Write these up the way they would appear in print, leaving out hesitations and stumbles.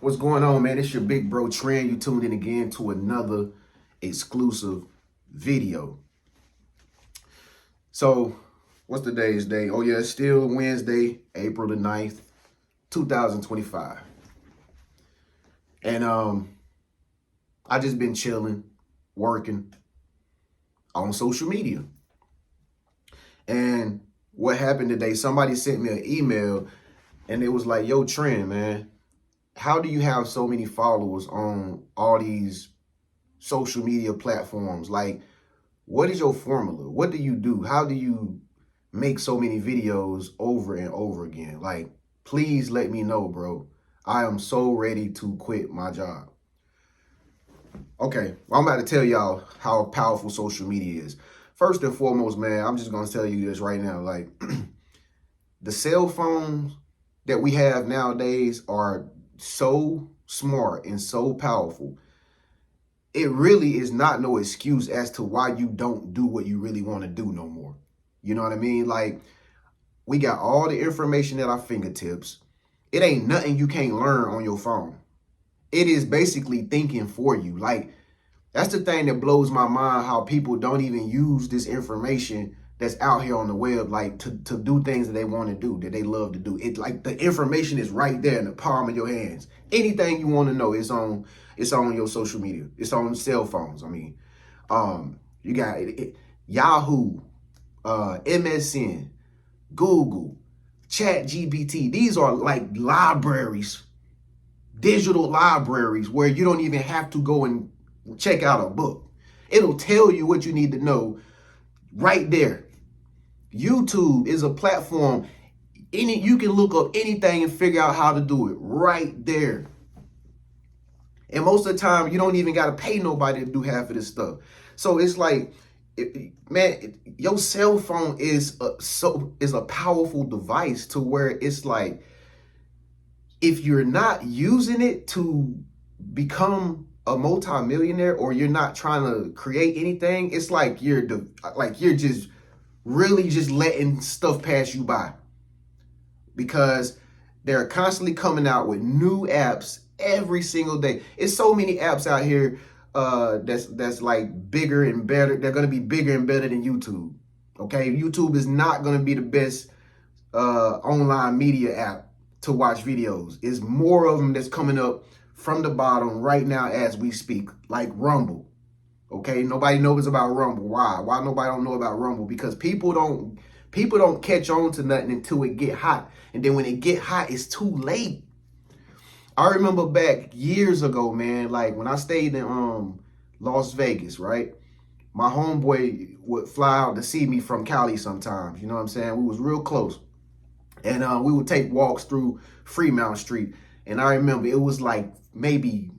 What's going on, man? It's your big bro TREN. You tuned in again to another exclusive video. So, what's today's day? Oh yeah, it's still Wednesday, April the 9th, 2025. And I just been chilling, working on social media. And what happened today, somebody sent me an email and it was like, yo, TREN, man, how do you have so many followers on all these social media platforms? Like, what is your formula? What do you do? How do you make so many videos over and over again? Like, please let me know, bro. I am so ready to quit my job. Okay, well, I'm about to tell y'all how powerful social media is. First and foremost, man, I'm just going to tell you this right now. Like, the cell phones that we have nowadays are so smart and so powerful. It really is not no excuse as to why you don't do what you really want to do no more. You know what I mean? Like, we got all the information at our fingertips. It ain't nothing you can't learn on your phone. It is basically thinking for you. Like, that's the thing that blows my mind, how people don't even use this information that's out here on the web, like to do things that they want to do, that they love to do. It like the information is right there in the palm of your hands. Anything you want to know is on your social media. It's on cell phones. I mean, you got Yahoo, MSN, Google, ChatGPT. These are like libraries, digital libraries where you don't even have to go and check out a book. It'll tell you what you need to know right there. YouTube is a platform. You can look up anything and figure out how to do it right there. And most of the time, you don't even got to pay nobody to do half of this stuff. So it's like, man, your cell phone is a powerful device to where it's like, if you're not using it to become a multimillionaire, or you're not trying to create anything, it's like you're just really just letting stuff pass you by, because they're constantly coming out with new apps every single day. It's so many apps out here that's like bigger and better. They're going to be bigger and better than YouTube. Okay, YouTube is not going to be the best online media app to watch videos. It's more of them that's coming up from the bottom right now as we speak, like Rumble. Okay, nobody knows about Rumble. Why nobody don't know about Rumble? Because people don't catch on to nothing until it get hot, and then when it get hot, it's too late. I remember back years ago, man, like when I stayed in Las Vegas, right? My homeboy would fly out to see me from Cali sometimes. You know what I'm saying? We was real close, and we would take walks through Fremont Street. And I remember it was like maybe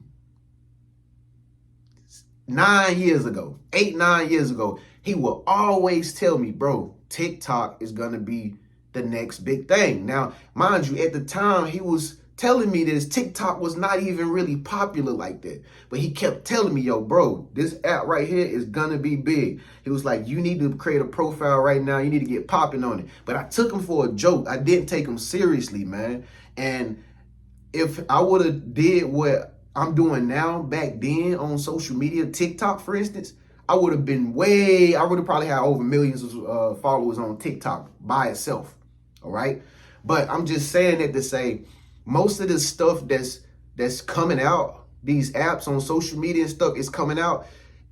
9 years ago, 8-9 years ago, he will always tell me, bro, TikTok is going to be the next big thing. Now, mind you, at the time he was telling me this, TikTok was not even really popular like that. But he kept telling me, yo, bro, this app right here is going to be big. He was like, you need to create a profile right now. You need to get popping on it. But I took him for a joke. I didn't take him seriously, man. And if I would have did what I'm doing now back then on social media, TikTok, for instance, I would have probably had over millions of followers on TikTok by itself. All right. But I'm just saying that to say, most of this stuff that's coming out, these apps on social media and stuff is coming out.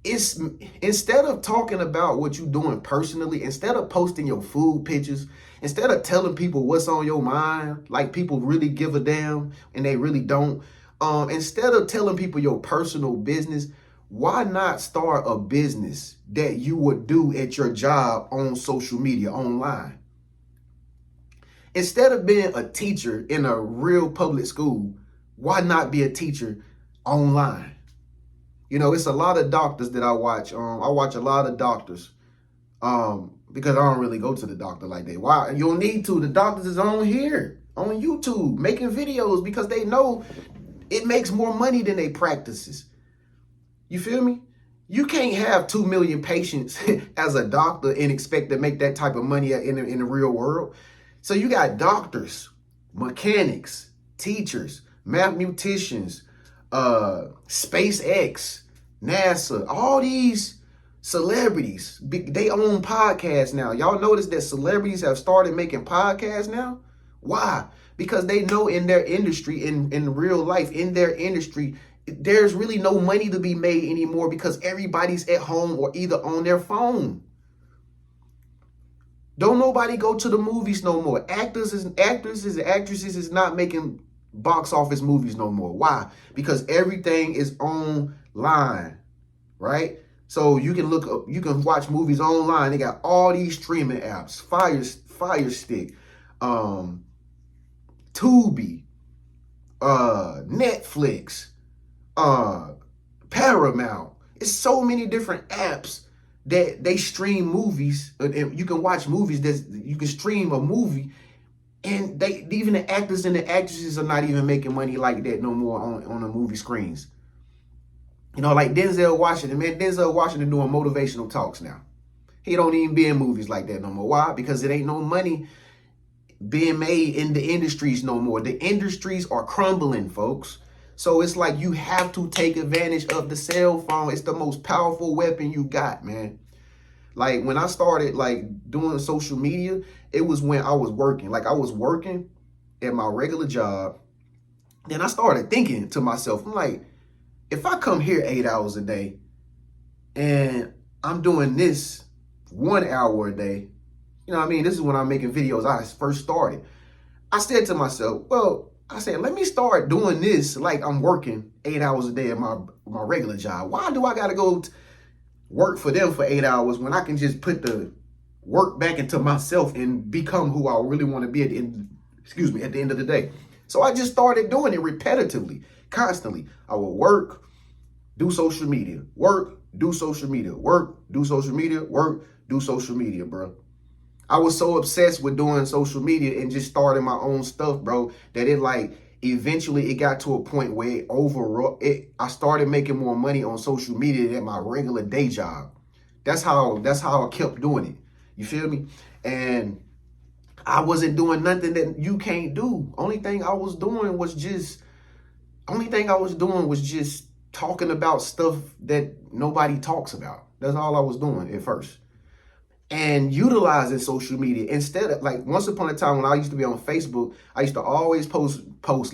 It's instead of talking about what you're doing personally, instead of posting your food pictures, instead of telling people what's on your mind, like people really give a damn and they really don't. Instead of telling people your personal business, why not start a business that you would do at your job on social media, online? Instead of being a teacher in a real public school, why not be a teacher online? You know, it's a lot of doctors that I watch. I watch a lot of doctors because I don't really go to the doctor like that. Why? You don't need to. The doctors is on here, on YouTube, making videos because they know it makes more money than they practices. You feel me? You can't have 2 million patients as a doctor and expect to make that type of money in the real world. So you got doctors, mechanics, teachers, mathematicians, SpaceX, NASA, all these celebrities, they own podcasts now. Y'all notice that celebrities have started making podcasts now? Why? Because they know in their industry, in real life, in their industry, there's really no money to be made anymore because everybody's at home or either on their phone. Don't nobody go to the movies no more. Actresses and actresses is not making box office movies no more. Why? Because everything is online, right? So you can look up, you can watch movies online. They got all these streaming apps, Fire Stick, Tubi, Netflix, Paramount. It's so many different apps that they stream movies, and you can watch movies. You can stream a movie, and even the actors and the actresses are not even making money like that no more on the movie screens. You know, like Denzel Washington, man. Denzel Washington doing motivational talks now. He don't even be in movies like that no more. Why? Because it ain't no money being made in the industries no more. The industries are crumbling, folks. So it's like you have to take advantage of the cell phone. It's the most powerful weapon you got, man. Like when I started like doing social media, it was when I was working. Like I was working at my regular job. Then I started thinking to myself, I'm like, if I come here 8 hours a day and I'm doing this 1 hour a day, you know what I mean? This is when I'm making videos. I first started. I said to myself, well, I said, let me start doing this like I'm working 8 hours a day at my regular job. Why do I got to go work for them for 8 hours when I can just put the work back into myself and become who I really want to be at the end of the day? So I just started doing it repetitively, constantly. I would work, do social media, work, do social media, work, do social media, work, do social media, bro. I was so obsessed with doing social media and just starting my own stuff, bro, that it like eventually it got to a point where I started making more money on social media than my regular day job. That's how I kept doing it. You feel me? And I wasn't doing nothing that you can't do. Only thing I was doing was just talking about stuff that nobody talks about. That's all I was doing at first. And utilizing social media instead of like once upon a time when I used to be on Facebook, I used to always post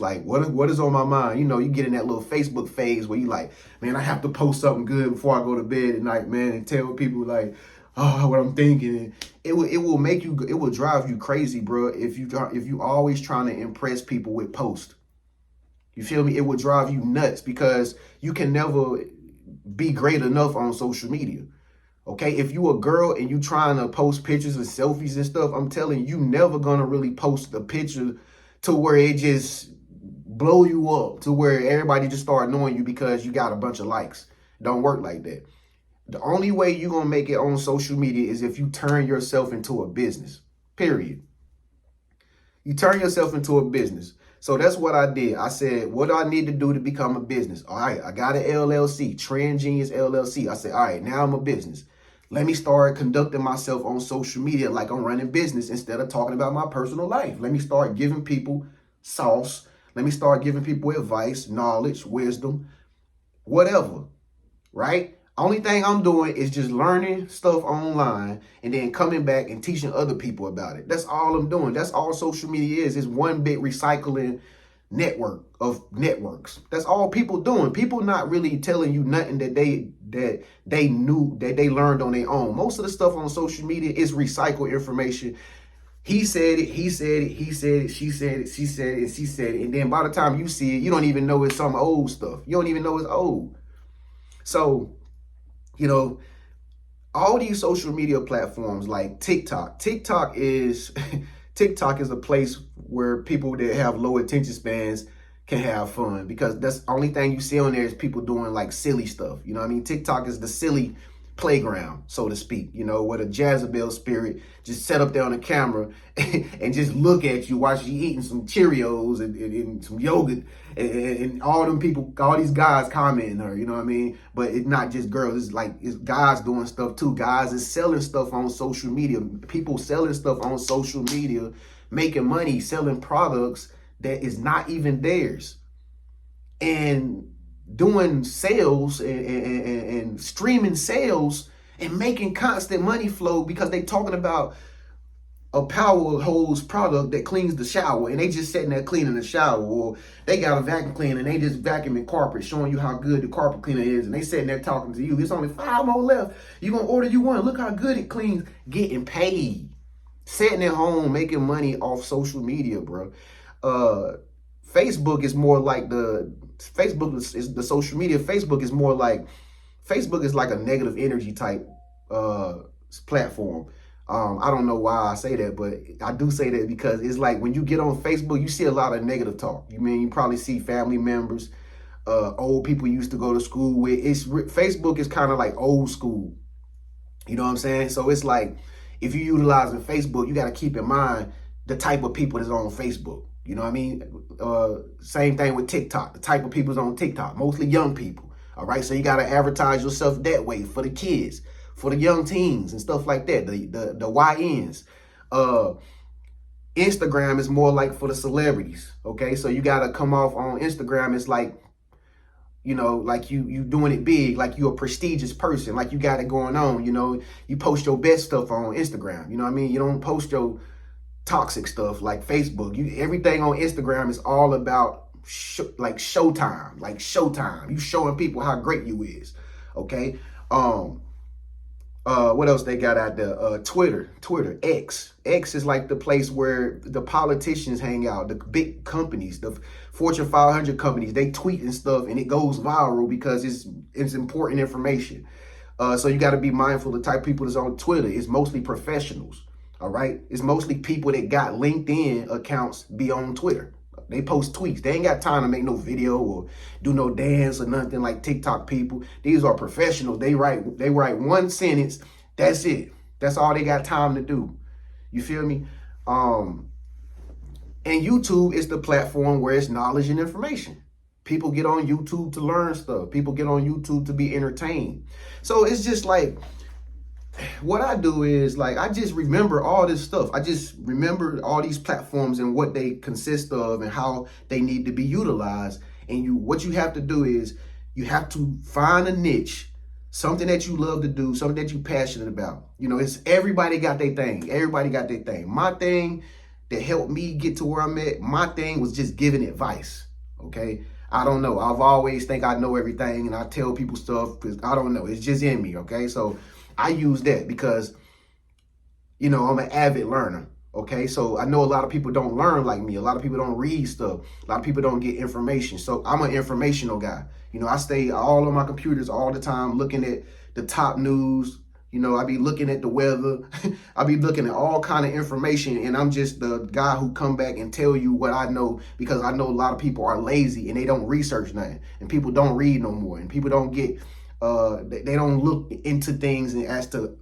like what is on my mind. You know, you get in that little Facebook phase where you like, man, I have to post something good before I go to bed at night, man, and tell people like, oh, what I'm thinking. It will drive you crazy, bro, if you always trying to impress people with posts. You feel me? It will drive you nuts because you can never be great enough on social media. Okay, if you a girl and you trying to post pictures and selfies and stuff, I'm telling you, never gonna really post a picture to where it just blow you up, to where everybody just start knowing you because you got a bunch of likes. Don't work like that. The only way you gonna make it on social media is if you turn yourself into a business, period. You turn yourself into a business. So that's what I did. I said, what do I need to do to become a business? All right, I got an LLC, TREN Genius LLC. I said, all right, now I'm a business. Let me start conducting myself on social media like I'm running business instead of talking about my personal life. Let me start giving people sauce. Let me start giving people advice, knowledge, wisdom, whatever, right? Only thing I'm doing is just learning stuff online and then coming back and teaching other people about it. That's all I'm doing. That's all social media is one big recycling network of networks. That's all people doing. People not really telling you nothing that they knew, that they learned on their own. Most of the stuff on social media is recycled information. He said it, he said it, he said it, she said it, she said it, and she said it. And then by the time you see it, you don't even know it's some old stuff. You don't even know it's old. So, you know, all these social media platforms like TikTok is a place where people that have low attention spans can have fun, because that's the only thing you see on there is people doing like silly stuff. You know what I mean? TikTok is the silly playground, so to speak, you know, where the Jezebel spirit just set up there on the camera and just look at you while she eating some Cheerios and some yogurt, and all them people, all these guys commenting her, you know what I mean? But it's not just girls, it's guys doing stuff too. Guys is selling stuff on social media. People selling stuff on social media, making money, selling products that is not even theirs. and doing sales and streaming sales and making constant money flow because they talking about a power hose product that cleans the shower, and they just sitting there cleaning the shower, or they got a vacuum cleaner and they just vacuuming carpet, showing you how good the carpet cleaner is, and they sitting there talking to you. There's only 5 more left. You gonna order you one. Look how good it cleans. Getting paid, sitting at home making money off social media, bro. Facebook is more like Facebook is the social media. Facebook is more like a negative energy type platform. I don't know why I say that, but I do say that because it's like when you get on Facebook, you see a lot of negative talk. You probably see family members, old people you used to go to school with. Facebook is kind of like old school. You know what I'm saying? So it's like if you're utilizing Facebook, you got to keep in mind the type of people that's on Facebook. You know what I mean? Same thing with TikTok. The type of people that's on TikTok, mostly young people. All right, so you got to advertise yourself that way for the kids, for the young teens and stuff like that, the YNs. Instagram is more like for the celebrities, okay? So you got to come off on Instagram. It's like, you know, like you doing it big, like you're a prestigious person, like you got it going on, you know. You post your best stuff on Instagram, you know what I mean? You don't post your toxic stuff like Facebook. Everything on Instagram is all about showtime. You showing people how great you is, okay? What else they got out there? Twitter, X. X is like the place where the politicians hang out, the big companies, the Fortune 500 companies. They tweet and stuff, and it goes viral because it's important information. So you got to be mindful of the type of people that's on Twitter. It's mostly professionals, all right? It's mostly people that got LinkedIn accounts be on Twitter. They post tweets. They ain't got time to make no video or do no dance or nothing like TikTok people. These are professionals. They write one sentence. That's it. That's all they got time to do. You feel me? And YouTube is the platform where it's knowledge and information. People get on YouTube to learn stuff. People get on YouTube to be entertained. So it's just like, what I do is like, I just remember all this stuff. I just remember all these platforms and what they consist of and how they need to be utilized. And what you have to do is you have to find a niche, something that you love to do, something that you're passionate about. You know, it's everybody got their thing. Everybody got their thing. My thing that helped me get to where I'm at, my thing was just giving advice. Okay. I don't know. I've always think I know everything and I tell people stuff because I don't know. It's just in me. Okay. So I use that because, you know, I'm an avid learner, okay? So I know a lot of people don't learn like me. A lot of people don't read stuff. A lot of people don't get information. So I'm an informational guy. You know, I stay all on my computers all the time looking at the top news. You know, I be looking at the weather. I be looking at all kind of information, and I'm just the guy who come back and tell you what I know because I know a lot of people are lazy and they don't research nothing, and people don't read no more, and people don't get they don't look into things and as to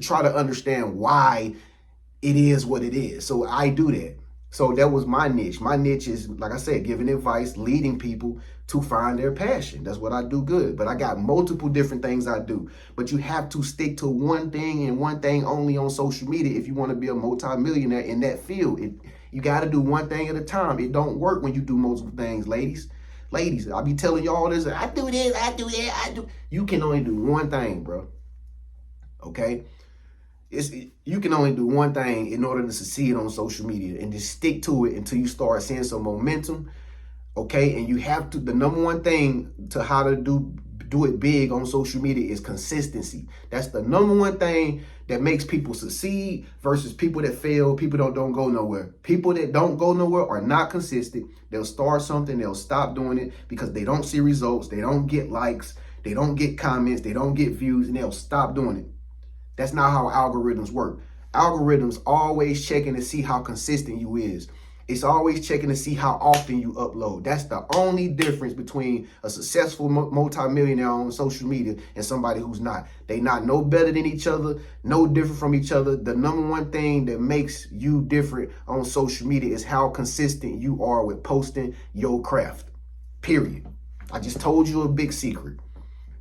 try to understand why it is what it is. So I do that. So that was my niche. My niche is, like I said, giving advice, leading people to find their passion. That's what I do good. But I got multiple different things I do. But you have to stick to one thing and one thing only on social media if you want to be a multimillionaire in that field. You got to do one thing at a time. It don't work when you do multiple things, ladies. Ladies, I be telling y'all this. I do this, I do that, I do. You can only do one thing, bro. Okay? You can only do one thing in order to succeed on social media, and just stick to it until you start seeing some momentum. Okay? And you have to, the number one thing to how to do it big on social media is consistency. That's the number one thing that makes people succeed versus people that fail, people that don't go nowhere. People that don't go nowhere are not consistent. They'll start something, they'll stop doing it because they don't see results, they don't get likes, they don't get comments, they don't get views, and they'll stop doing it. That's not how algorithms work. Algorithms always checking to see how consistent you is. It's always checking to see how often you upload. That's the only difference between a successful multimillionaire on social media and somebody who's not. They not no better than each other, no different from each other. The number one thing that makes you different on social media is how consistent you are with posting your craft, period. I just told you a big secret.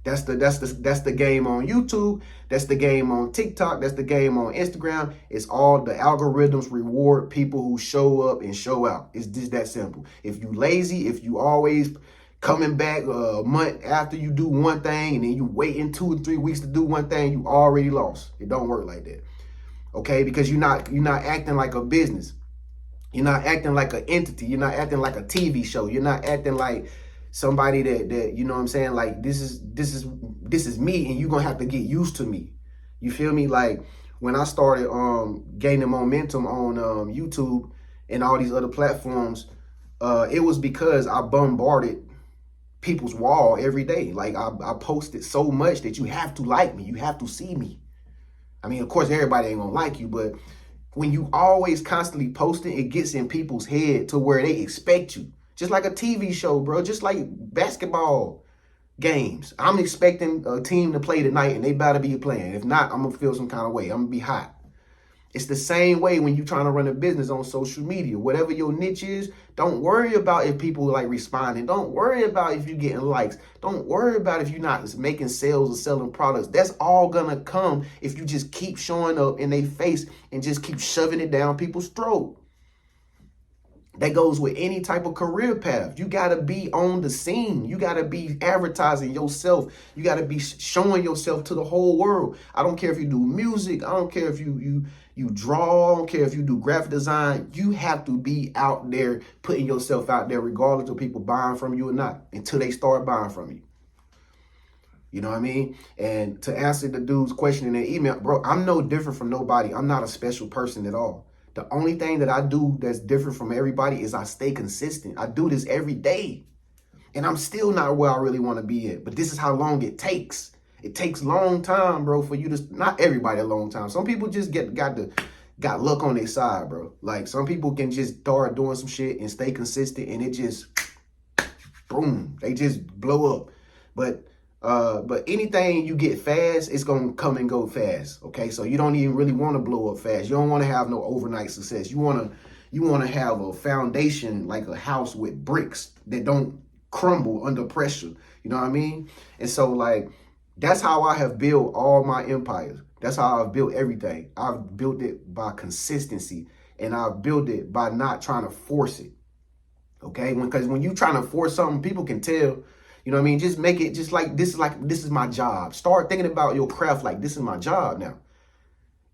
That's the game on YouTube. That's the game on TikTok. That's the game on Instagram. It's all the algorithms reward people who show up and show out. It's just that simple. If you lazy, if you always coming back a month after you do one thing and then you waiting 2 or 3 weeks to do one thing, you already lost. It don't work like that. Okay, because you're not acting like a business. You're not acting like an entity. You're not acting like a TV show. You're not acting like somebody that you know what I'm saying, like this is me, and you're gonna have to get used to me. You feel me? Like when I started gaining momentum on YouTube and all these other platforms, it was because I bombarded people's wall every day. Like I posted so much that you have to like me, you have to see me. I mean, of course everybody ain't gonna like you, but when you always constantly posting, it gets in people's head to where they expect you. Just like a TV show, bro. Just like basketball games. I'm expecting a team to play tonight and they better be playing. If not, I'm going to feel some kind of way. I'm going to be hot. It's the same way when you're trying to run a business on social media. Whatever your niche is, don't worry about if people like responding. Don't worry about if you're getting likes. Don't worry about if you're not making sales or selling products. That's all going to come if you just keep showing up in their face and just keep shoving it down people's throat. That goes with any type of career path. You got to be on the scene. You got to be advertising yourself. You got to be showing yourself to the whole world. I don't care if you do music. I don't care if you draw. I don't care if you do graphic design. You have to be out there putting yourself out there regardless of people buying from you or not until they start buying from you. You know what I mean? And to answer the dude's question in the email, bro, I'm no different from nobody. I'm not a special person at all. The only thing that I do that's different from everybody is I stay consistent. I do this every day. And I'm still not where I really want to be at. But this is how long it takes. It takes a long time, bro, for you to, not everybody a long time. Some people just got luck on their side, bro. Like some people can just start doing some shit and stay consistent and it just, boom, they just blow up. But anything you get fast, it's going to come and go fast. Okay. So you don't even really want to blow up fast. You don't want to have no overnight success. You want to have a foundation like a house with bricks that don't crumble under pressure. You know what I mean? And so like, that's how I have built all my empires. That's how I've built everything. I've built it by consistency and I've built it by not trying to force it. Okay. Because when you trying to force something, people can tell. You know what I mean? Just make it just like this is my job. Start thinking about your craft like this is my job now.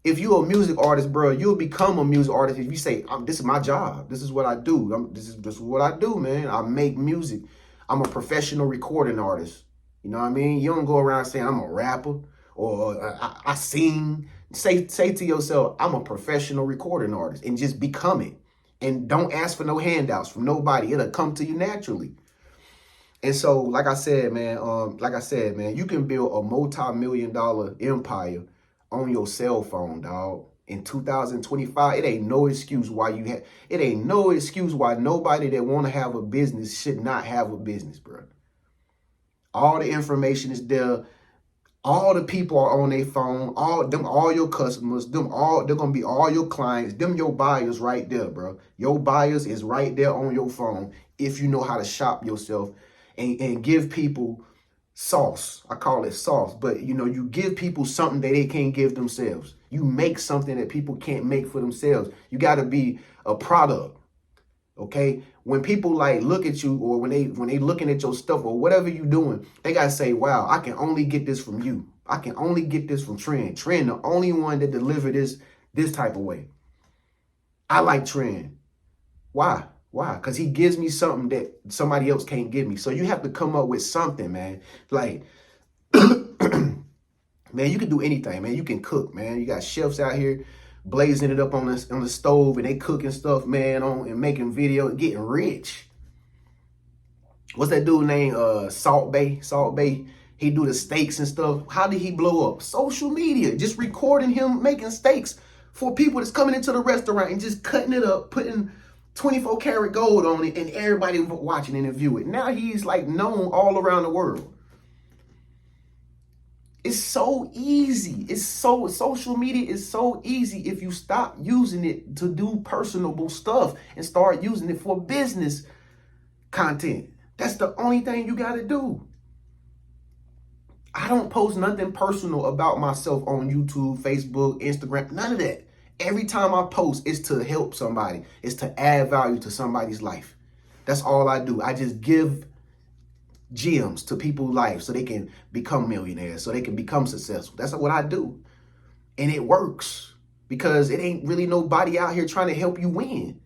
If you're a music artist, bro, you'll become a music artist if you say, this is my job. This is what I do. This is what I do, man. I make music. I'm a professional recording artist. You know what I mean? You don't go around saying I'm a rapper or I sing. Say to yourself, I'm a professional recording artist and just become it. And don't ask for no handouts from nobody. It'll come to you naturally. And so, like I said, man, you can build a multi-million-dollar empire on your cell phone, dog. In 2025, it ain't no excuse why nobody that want to have a business should not have a business, bro. All the information is there. All the people are on their phone. All your customers, they're gonna be all your clients. Them your buyers right there, bro. Your buyers is right there on your phone if you know how to shop yourself. And give people sauce. I call it sauce. But, you know, you give people something that they can't give themselves. You make something that people can't make for themselves. You got to be a product. Okay? When people like look at you or when they looking at your stuff or whatever you doing, they got to say, wow, I can only get this from you. I can only get this from TREN. TREN, the only one that delivered this type of way. I like TREN. Why? Why? Because he gives me something that somebody else can't give me. So you have to come up with something, man. Like, man, you can do anything, man. You can cook, man. You got chefs out here blazing it up on the stove and they cooking stuff, man, and making videos, getting rich. What's that dude named? Salt Bay. He do the steaks and stuff. How did he blow up? Social media. Just recording him making steaks for people that's coming into the restaurant and just cutting it up, putting 24 karat gold on it and everybody watching and view it. Now he's like known all around the world. It's so easy. Social media is so easy if you stop using it to do personable stuff and start using it for business content. That's the only thing you got to do. I don't post nothing personal about myself on YouTube, Facebook, Instagram, none of that. Every time I post, it's to help somebody. It's to add value to somebody's life. That's all I do. I just give gems to people's life so they can become millionaires, so they can become successful. That's what I do. And it works because it ain't really nobody out here trying to help you win.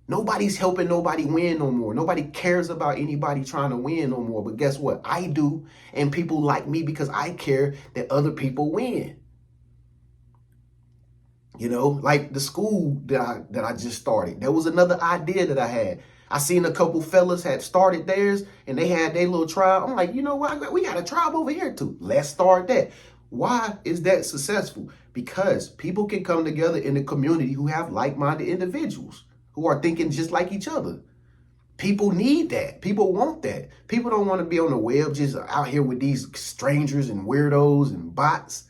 Nobody's helping nobody win no more. Nobody cares about anybody trying to win no more. But guess what? I do. And people like me because I care that other people win. You know, like the school that I just started. There was another idea that I had. I seen a couple fellas had started theirs and they had their little tribe. I'm like, you know what? We got a tribe over here too. Let's start that. Why is that successful? Because people can come together in the community who have like-minded individuals who are thinking just like each other. People need that. People want that. People don't want to be on the web just out here with these strangers and weirdos and bots.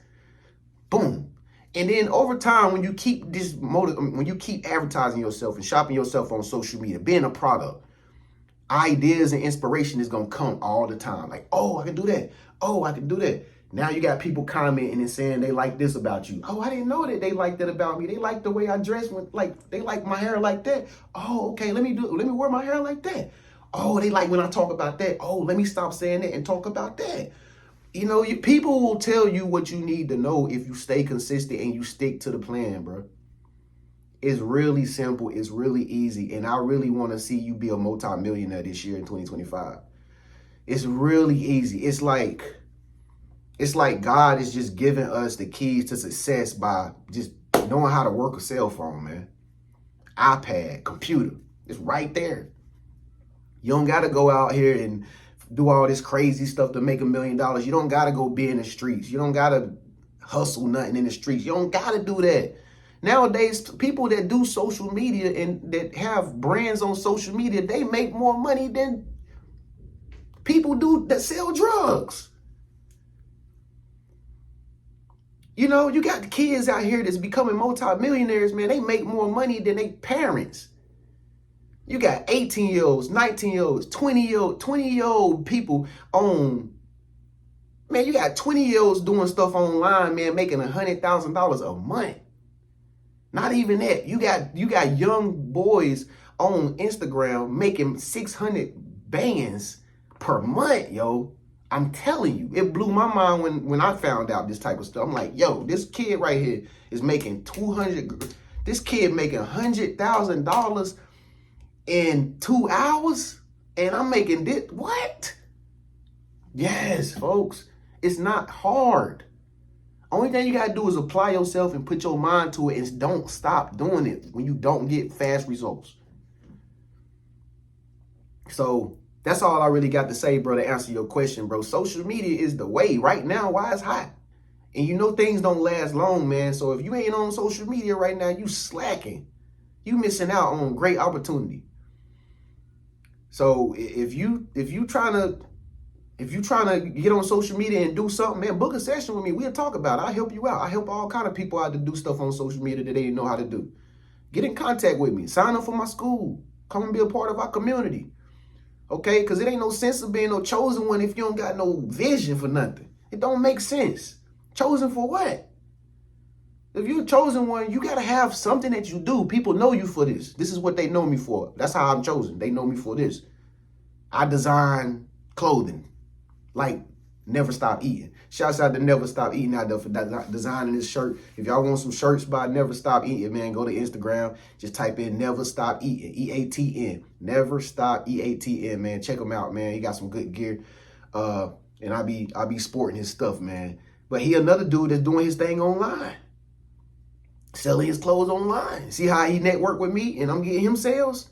Boom. And then over time, when you keep when you keep advertising yourself and shopping yourself on social media, being a product, ideas and inspiration is going to come all the time. Like, oh, I can do that. Oh, I can do that. Now you got people commenting and saying they like this about you. Oh, I didn't know that they liked that about me. They like the way I dress. They like my hair like that. Oh, okay, let me wear my hair like that. Oh, they like when I talk about that. Oh, let me stop saying that and talk about that. You know, people will tell you what you need to know if you stay consistent and you stick to the plan, bro. It's really simple. It's really easy. And I really want to see you be a multi-millionaire this year in 2025. It's really easy. It's like God is just giving us the keys to success by just knowing how to work a cell phone, man. iPad, computer. It's right there. You don't got to go out here and do all this crazy stuff to make $1 million. You don't got to go be in the streets. You don't got to hustle nothing in the streets. You don't got to do that. Nowadays, people that do social media and that have brands on social media, they make more money than people do that sell drugs. You know, you got the kids out here that's becoming multi-millionaires, man. They make more money than their parents. You got 18-year-olds, 19-year-olds, 20-year-old people on, man, you got 20-year-olds doing stuff online, man, making $100,000 a month. Not even that. You got young boys on Instagram making 600 bands per month, yo. I'm telling you, it blew my mind when I found out this type of stuff. I'm like, yo, this kid right here is making this kid making $100,000 in 2 hours, and I'm making this. What? Yes, folks, it's not hard. Only thing you gotta do is apply yourself and put your mind to it, and don't stop doing it when you don't get fast results. So that's all I really got to say, bro, to answer your question, bro. Social media is the way right now. Why it's hot. And you know things don't last long, man. So if you ain't on social media right now, you slacking. You missing out on great opportunity. So if you trying to get on social media and do something, man, book a session with me. We'll talk about it. I'll help you out. I help all kind of people out to do stuff on social media that they didn't know how to do. Get in contact with me. Sign up for my school. Come and be a part of our community. Okay? Because it ain't no sense of being no chosen one if you don't got no vision for nothing. It don't make sense. Chosen for what? If you're a chosen one, you got to have something that you do. People know you for this. This is what they know me for. That's how I'm chosen. They know me for this. I design clothing. Like Never Stop Eating. Shouts out to Never Stop Eating out there for designing this shirt. If y'all want some shirts by Never Stop Eating, man, go to Instagram. Just type in Never Stop Eating. E-A-T-N. Never Stop E-A-T-N, man. Check him out, man. He got some good gear. And I be sporting his stuff, man. But he another dude that's doing his thing online. Selling his clothes online. See how he network with me and I'm getting him sales?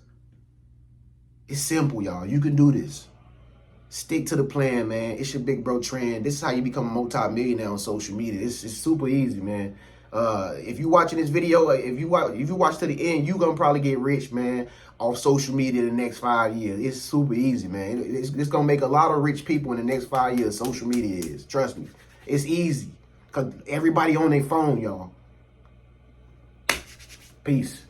It's simple, y'all. You can do this. Stick to the plan, man. It's your big bro TREN. This is how you become a multi-millionaire on social media. It's super easy, man. If you watching this video, if you watch to the end, you gonna probably get rich, man, off social media in the next 5 years. It's super easy, man. It's gonna make a lot of rich people in the next 5 years. Social media is. Trust me. It's easy. Cause everybody on their phone, y'all. Peace.